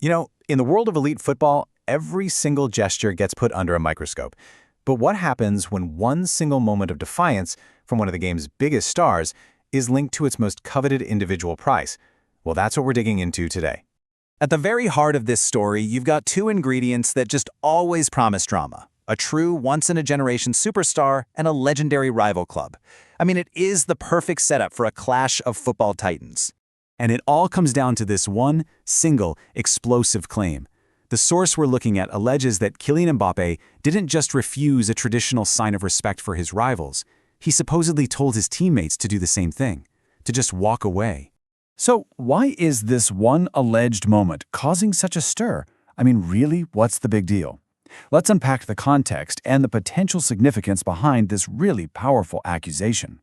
In the world of elite football, every single gesture gets put under a microscope. But what happens when one single moment of defiance from one of the game's biggest stars is linked to its most coveted individual prize? Well, that's what we're digging into today. At the very heart of this story, you've got two ingredients that just always promise drama: a true once-in-a-generation superstar and a legendary rival club. I mean, it is the perfect setup for a clash of football titans. And it all comes down to this one single explosive claim. The source we're looking at alleges that Kylian Mbappé didn't just refuse a traditional sign of respect for his rivals. He supposedly told his teammates to do the same thing, to just walk away. So why is this one alleged moment causing such a stir? I mean, really, what's the big deal? Let's unpack the context and the potential significance behind this really powerful accusation.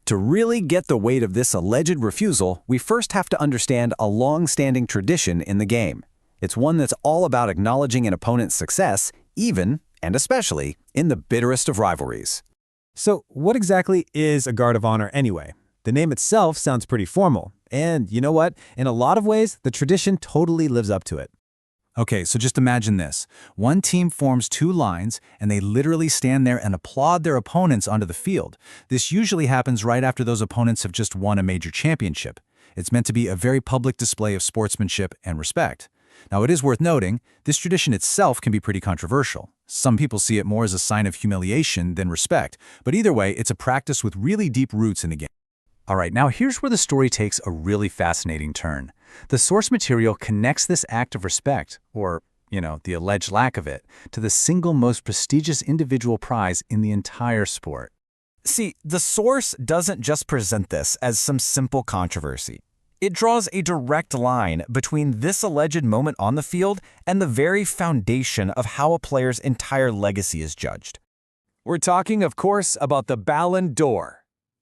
To really get the weight of this alleged refusal, we first have to understand a long-standing tradition in the game. It's one that's all about acknowledging an opponent's success, even, and especially, in the bitterest of rivalries. So what exactly is a guard of honor anyway? The name itself sounds pretty formal, and you know what? In a lot of ways, the tradition totally lives up to it. Okay, so just imagine this. One team forms two lines, and they literally stand there and applaud their opponents onto the field. This usually happens right after those opponents have just won a major championship. It's meant to be a very public display of sportsmanship and respect. Now, it is worth noting, this tradition itself can be pretty controversial. Some people see it more as a sign of humiliation than respect, but either way, it's a practice with really deep roots in the game. All right, now here's where the story takes a really fascinating turn. The source material connects this act of respect, or, the alleged lack of it, to the single most prestigious individual prize in the entire sport. See, the source doesn't just present this as some simple controversy. It draws a direct line between this alleged moment on the field and the very foundation of how a player's entire legacy is judged. We're talking, of course, about the Ballon d'Or.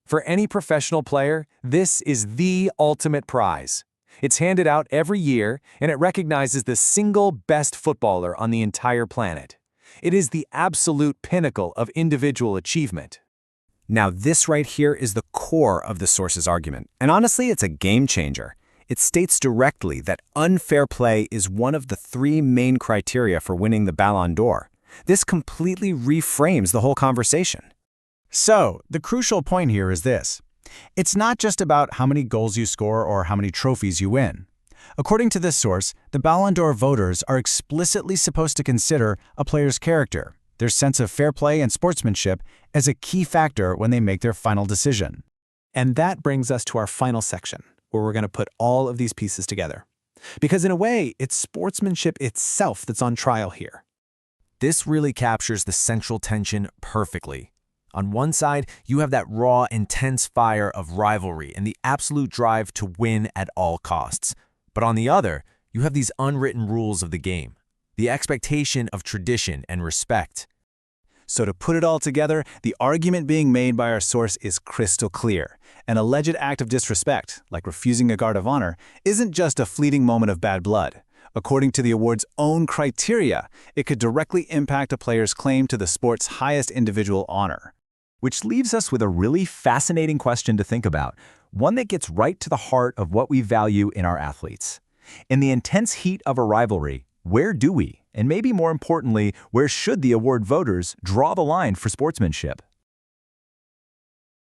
For any professional player, this is the ultimate prize. It's handed out every year, and it recognizes the single best footballer on the entire planet. It is the absolute pinnacle of individual achievement. Now, this right here is the core of the source's argument, and honestly, it's a game changer. It states directly that unfair play is one of the three main criteria for winning the Ballon d'Or. This completely reframes the whole conversation. So, the crucial point here is this. It's not just about how many goals you score or how many trophies you win. According to this source, the Ballon d'Or voters are explicitly supposed to consider a player's character, their sense of fair play and sportsmanship, as a key factor when they make their final decision. And that brings us to our final section, where we're going to put all of these pieces together. Because in a way, it's sportsmanship itself that's on trial here. This really captures the central tension perfectly. On one side, you have that raw, intense fire of rivalry and the absolute drive to win at all costs. But on the other, you have these unwritten rules of the game, the expectation of tradition and respect. So to put it all together, the argument being made by our source is crystal clear. An alleged act of disrespect, like refusing a guard of honor, isn't just a fleeting moment of bad blood. According to the award's own criteria, it could directly impact a player's claim to the sport's highest individual honor. Which leaves us with a really fascinating question to think about, one that gets right to the heart of what we value in our athletes. In the intense heat of a rivalry, where do we, and maybe more importantly, where should the award voters draw the line for sportsmanship?